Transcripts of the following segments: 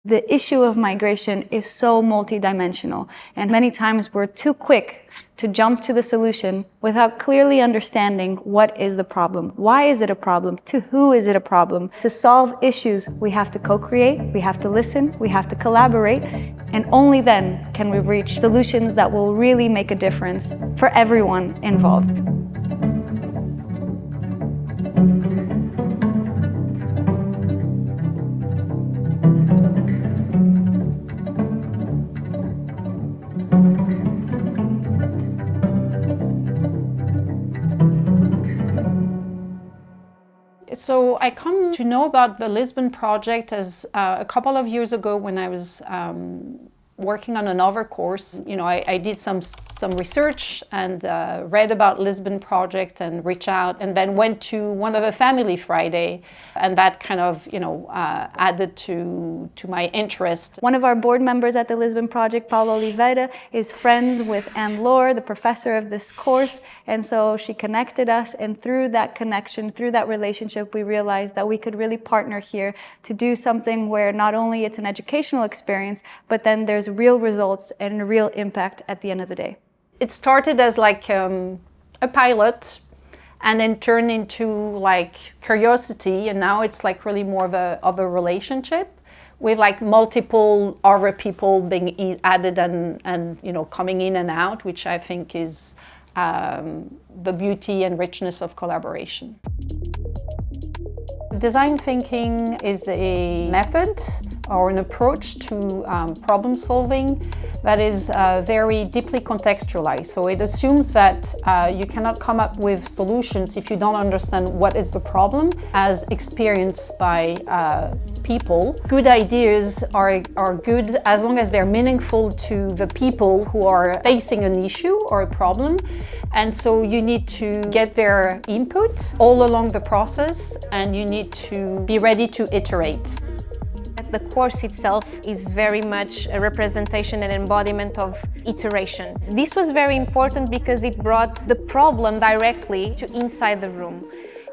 The issue of migration is so multidimensional, and many times we're too quick to jump to the solution without clearly understanding what is the problem. Why is it a problem? To who is it a problem? To solve issues, we have to co-create, we have to listen, we have to collaborate, and only then can we reach solutions that will really make a difference for everyone involved. So I come to know about the Lisbon Project as a couple of years ago when I was working on another course. I did some research and read about Lisbon Project and reached out and then went to one of the Family Friday, and that kind of added to my interest. One of our board members at the Lisbon Project, Paula Oliveira, is friends with Anne Lore, the professor of this course, and so she connected us, and through that connection, through that relationship, we realized that we could really partner here to do something where not only it's an educational experience, but then there's real results and a real impact at the end of the day. It started as like a pilot and then turned into like curiosity, and now it's like really more of a relationship with like multiple other people being added and coming in and out, which I think is the beauty and richness of collaboration. Design thinking is a method or an approach to problem solving that is very deeply contextualized. So it assumes that you cannot come up with solutions if you don't understand what is the problem as experienced by people. Good ideas are good as long as they're meaningful to the people who are facing an issue or a problem. And so you need to get their input all along the process, and you need to be ready to iterate. The course itself is very much a representation and embodiment of iteration. This was very important because it brought the problem directly to inside the room.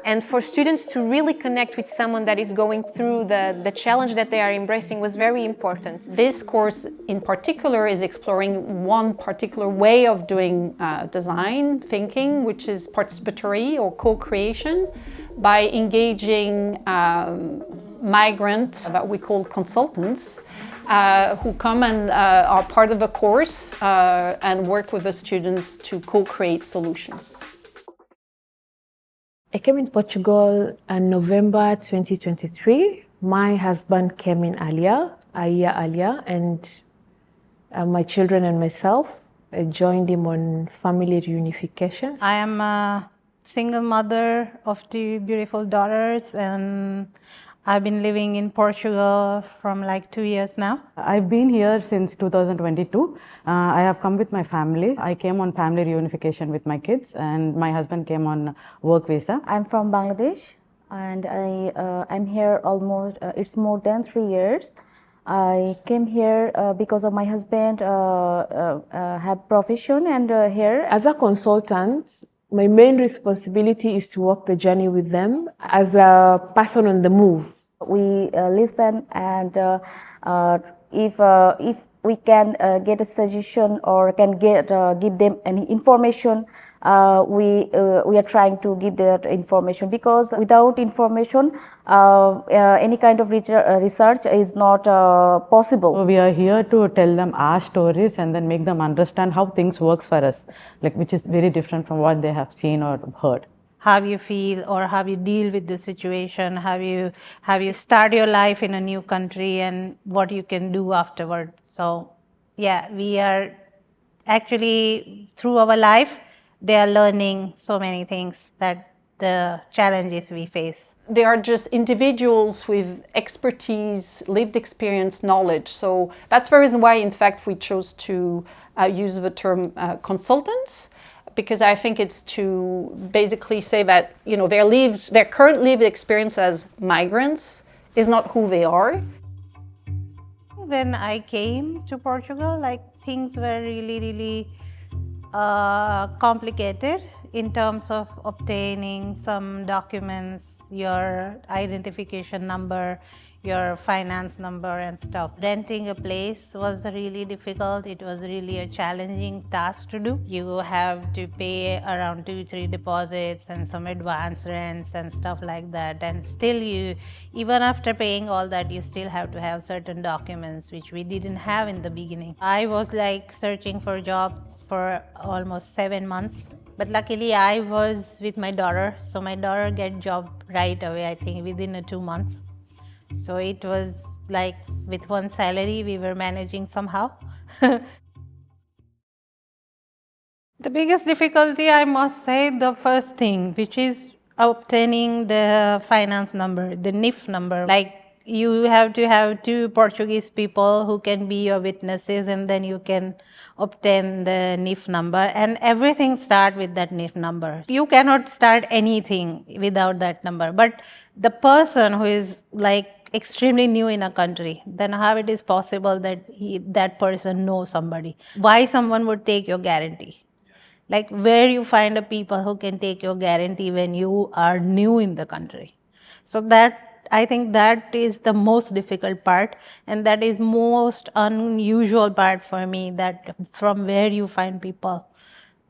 And for students to really connect with someone that is going through the challenge that they are embracing was very important. This course in particular is exploring one particular way of doing design thinking, which is participatory or co-creation, by engaging migrant, that we call consultants, who come and are part of the course and work with the students to co-create solutions. I came in Portugal in November 2023. My husband came in a year earlier, and my children and myself joined him on family reunification. I am a single mother of two beautiful daughters, and I've been living in Portugal from like 2 years now. I've been here since 2022. I have come with my family. I came on family reunification with my kids, and my husband came on work visa. I'm from Bangladesh, and I'm here almost, it's more than 3 years. I came here because of my husband have profession, and here. As a consultant, my main responsibility is to walk the journey with them as a person on the move. We listen, and if we can get a suggestion or can give them any information, we are trying to give that information, because without information, any kind of research is not possible. So we are here to tell them our stories and then make them understand how things works for us, which is very different from what they have seen or heard. How you feel or how you deal with the situation, how you start your life in a new country, and what you can do afterward. So yeah, we are actually, through our life, they are learning so many things, that the challenges we face. They are just individuals with expertise, lived experience, knowledge. So that's the reason why, in fact, we chose to use the term consultants, because I think it's to basically say that their current lived experience as migrants is not who they are. When I came to Portugal, things were really complicated in terms of obtaining some documents, your identification number, your finance number and stuff. Renting a place was really difficult. It was really a challenging task to do. You have to pay around 2-3 deposits and some advance rents and stuff like that. And still even after paying all that, you still have to have certain documents, which we didn't have in the beginning. I was like searching for jobs for almost 7 months. But luckily I was with my daughter, so my daughter get job right away, I think within 2 months. So it was like with one salary we were managing somehow. The biggest difficulty, I must say, the first thing, which is obtaining the finance number, the NIF number. Like you have to have 2 Portuguese people who can be your witnesses, and then you can obtain the NIF number, and everything start with that NIF number. You cannot start anything without that number. But the person who is like extremely new in a country, then how it is possible that that person knows somebody? Why someone would take your guarantee? Like where you find a people who can take your guarantee when you are new in the country. So that, I think that is the most difficult part, and that is most unusual part for me, that from where you find people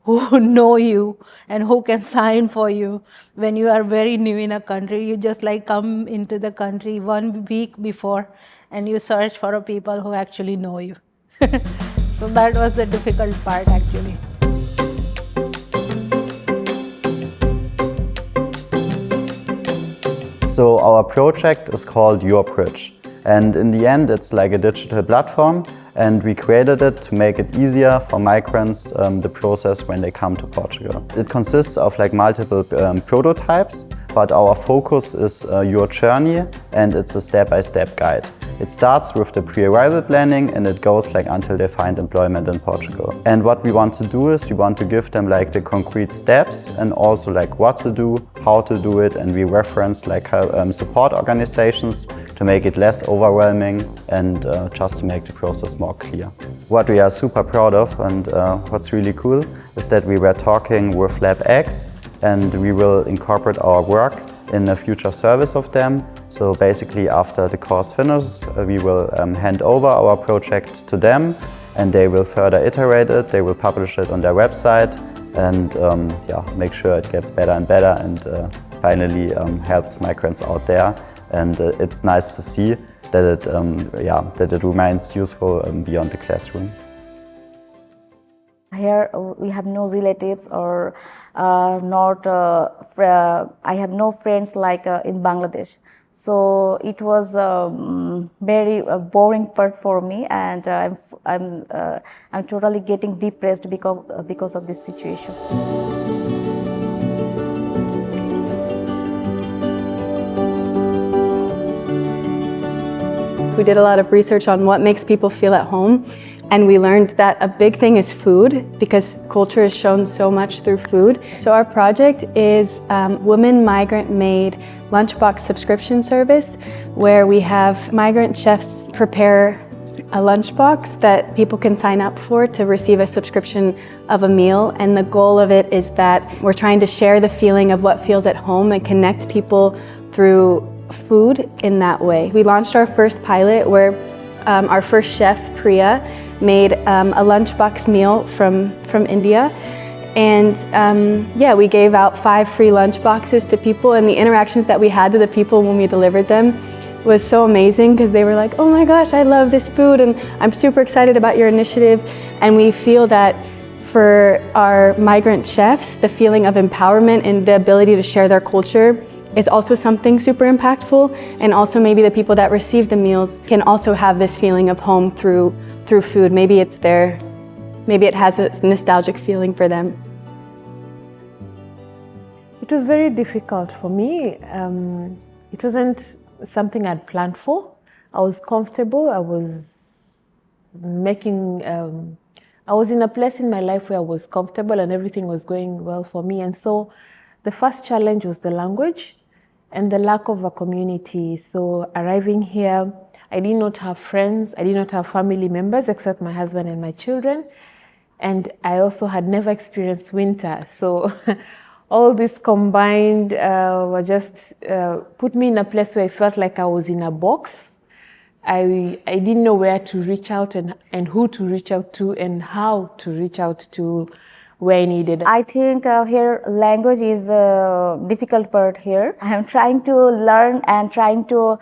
who know you and who can sign for you when you are very new in a country. You just like come into the country 1 week before and you search for a people who actually know you. So that was the difficult part actually. So our project is called Your Bridge, and in the end it's like a digital platform, and we created it to make it easier for migrants the process when they come to Portugal. It consists of like multiple prototypes, but our focus is your journey, and it's a step-by-step guide. It starts with the pre-arrival planning and it goes like until they find employment in Portugal. And what we want to do is we want to give them like the concrete steps and also like what to do, how to do it, and we reference like support organizations to make it less overwhelming and just to make the process more clear. What we are super proud of and what's really cool is that we were talking with LabX, and we will incorporate our work in a future service of them. So basically after the course finishes, we will hand over our project to them, and they will further iterate it, they will publish it on their website, and make sure it gets better and better, and finally helps migrants out there. And it's nice to see that it remains useful beyond the classroom. Here we have no relatives or I have no friends like in Bangladesh. So it was very boring part for me, and I'm totally getting depressed because of this situation. We did a lot of research on what makes people feel at home, and we learned that a big thing is food, because culture is shown so much through food. So our project is women migrant made lunchbox subscription service, where we have migrant chefs prepare a lunchbox that people can sign up for to receive a subscription of a meal. And the goal of it is that we're trying to share the feeling of what feels at home and connect people through food in that way. We launched our first pilot where our first chef, Priya, made a lunchbox meal from India. And we gave out 5 free lunch boxes to people, and the interactions that we had to the people when we delivered them was so amazing, because they were like, oh my gosh, I love this food and I'm super excited about your initiative. And we feel that for our migrant chefs, the feeling of empowerment and the ability to share their culture is also something super impactful. And also maybe the people that receive the meals can also have this feeling of home through food. Maybe it's maybe it has a nostalgic feeling for them. It was very difficult for me. It wasn't something I'd planned for. I was comfortable. I was in a place in my life where I was comfortable and everything was going well for me. And so the first challenge was the language and the lack of a community. So arriving here, I did not have friends. I did not have family members except my husband and my children. And I also had never experienced winter. So all this combined were just put me in a place where I felt like I was in a box. I didn't know where to reach out and who to reach out to and how to reach out to where I needed. I think here language is a difficult part here. I'm trying to learn and trying to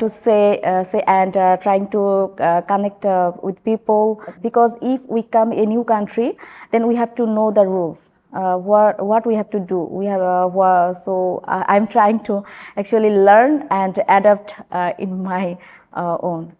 say and trying to connect with people, because if we come a new country, then we have to know the rules. What we have to do. We have so I'm trying to actually learn and adapt in my own.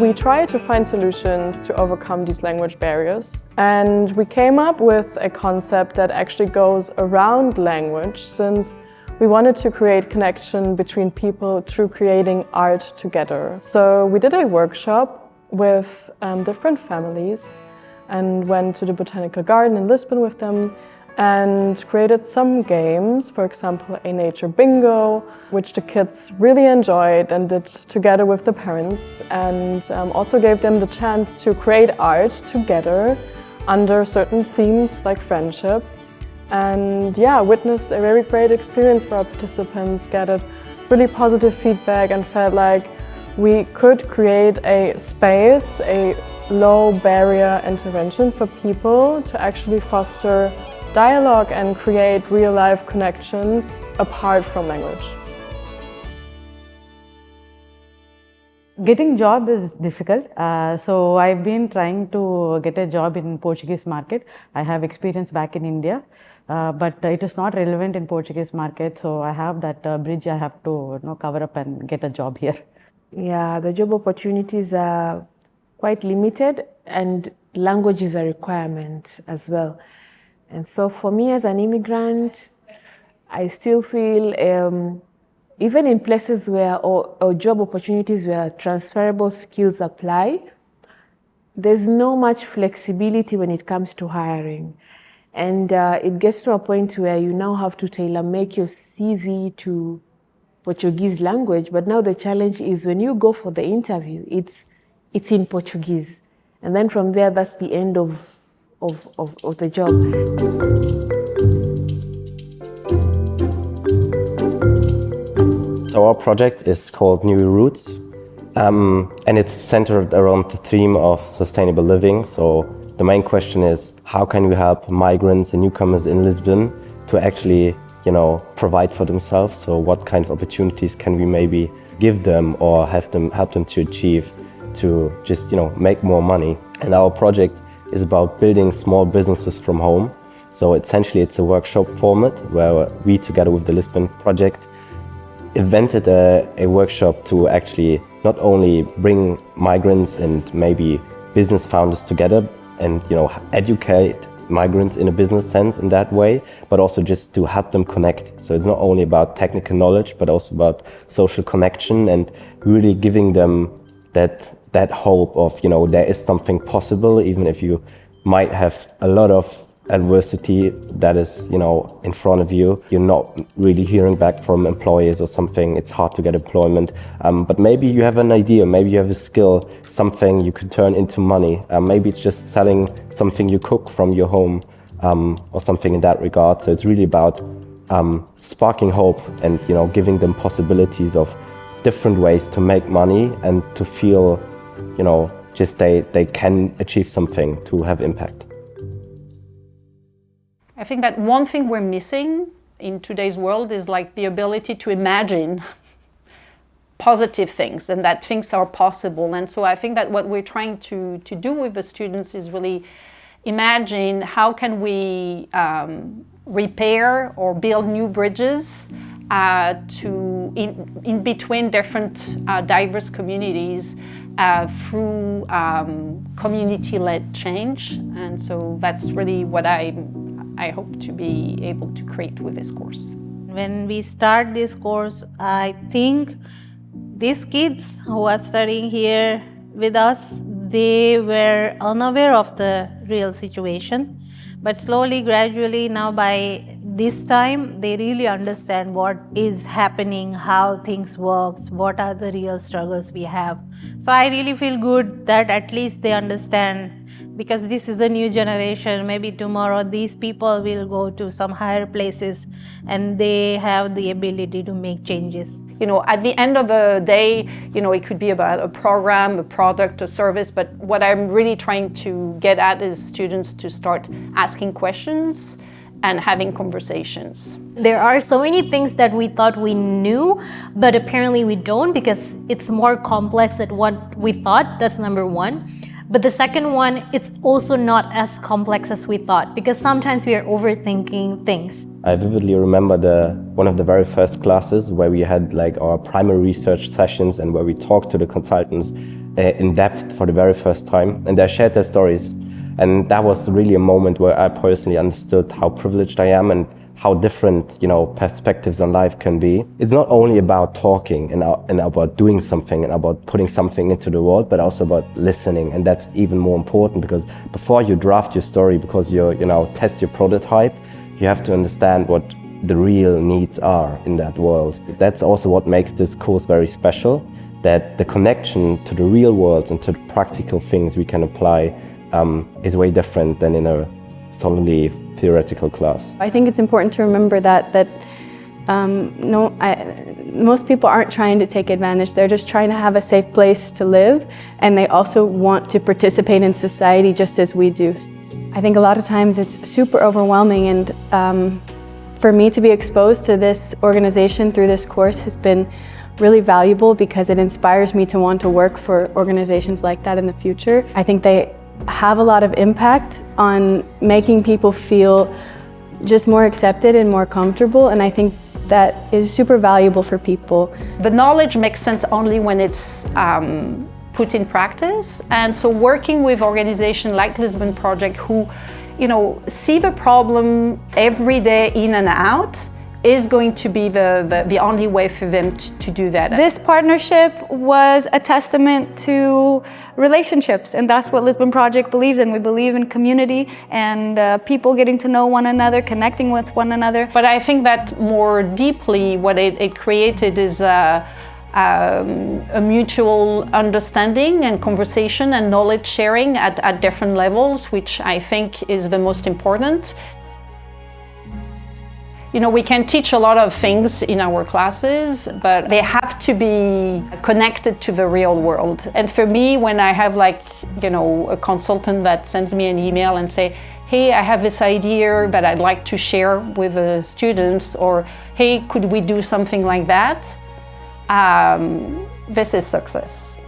We tried to find solutions to overcome these language barriers, and we came up with a concept that actually goes around language, since we wanted to create connection between people through creating art together. So we did a workshop with different families and went to the botanical garden in Lisbon with them and created some games, for example a nature bingo, which the kids really enjoyed and did together with the parents, and also gave them the chance to create art together under certain themes like friendship. And yeah, witnessed a very great experience for our participants, gathered really positive feedback and felt like we could create a space, a low barrier intervention for people to actually foster dialogue and create real-life connections apart from language. Getting job is difficult, so I've been trying to get a job in Portuguese market. I have experience back in India, but it is not relevant in Portuguese market, so I have that bridge I have to cover up and get a job here. Yeah, the job opportunities are quite limited and language is a requirement as well. And so for me as an immigrant, I still feel even in places where or job opportunities where transferable skills apply, there's no much flexibility when it comes to hiring. And it gets to a point where you now have to tailor-make your CV to Portuguese language, but now the challenge is when you go for the interview, it's in Portuguese. And then from there, that's the end of the job. So our project is called New Roots, and it's centered around the theme of sustainable living. So the main question is, how can we help migrants and newcomers in Lisbon to actually, provide for themselves? So what kind of opportunities can we maybe give them or help them to achieve to just, make more money? And our project is about building small businesses from home. So essentially it's a workshop format where we, together with the Lisbon Project, invented a workshop to actually not only bring migrants and maybe business founders together and educate migrants in a business sense in that way, but also just to help them connect. So it's not only about technical knowledge, but also about social connection and really giving them that hope of, there is something possible, even if you might have a lot of adversity that is, in front of you. You're not really hearing back from employers or something. It's hard to get employment. But maybe you have an idea, maybe you have a skill, something you could turn into money. Maybe it's just selling something you cook from your home or something in that regard. So it's really about sparking hope and, giving them possibilities of different ways to make money and to feel, just they can achieve something to have impact. I think that one thing we're missing in today's world is like the ability to imagine positive things and that things are possible. And so I think that what we're trying to do with the students is really imagine how can we repair or build new bridges in between different diverse communities through community-led change. And so that's really what I hope to be able to create with this course. When we start this course, I think these kids who are studying here with us, they were unaware of the real situation. But slowly, gradually, now by this time they really understand what is happening, how things works, what are the real struggles we have. So I really feel good that at least they understand, because this is a new generation. Maybe tomorrow these people will go to some higher places and they have the ability to make changes. You know, at the end of the day, you know, it could be about a program, a product, a service, but what I'm really trying to get at is students to start asking questions and having conversations. There are so many things that we thought we knew, but apparently we don't, because it's more complex than what we thought. That's number one. But the second one, it's also not as complex as we thought, because sometimes we are overthinking things. I vividly remember one of the very first classes where we had like our primary research sessions and where we talked to the consultants in depth for the very first time, and they shared their stories. And that was really a moment where I personally understood how privileged I am and how different, you know, perspectives on life can be. It's not only about talking and about doing something and about putting something into the world, but also about listening. And that's even more important, because before you draft your story, because you test your prototype, you have to understand what the real needs are in that world. That's also what makes this course very special, that the connection to the real world and to the practical things we can apply is way different than in a solely theoretical class. I think it's important to remember that most people aren't trying to take advantage. They're just trying to have a safe place to live, and they also want to participate in society just as we do. I think a lot of times it's super overwhelming, and for me to be exposed to this organization through this course has been really valuable, because it inspires me to want to work for organizations like that in the future. I think they have a lot of impact on making people feel just more accepted and more comfortable, and I think that is super valuable for people. The knowledge makes sense only when it's put in practice, and so working with organizations like Lisbon Project, who, you know, see the problem every day in and out, is going to be the only way for them to do that. This partnership was a testament to relationships, and that's what Lisbon Project believes in. We believe in community and people getting to know one another, connecting with one another. But I think that more deeply what it created is a mutual understanding and conversation and knowledge sharing at different levels, which I think is the most important. You know, we can teach a lot of things in our classes, but they have to be connected to the real world. And for me, when I have like, you know, a consultant that sends me an email and say, hey, I have this idea that I'd like to share with the students, or hey, could we do something like that? This is success.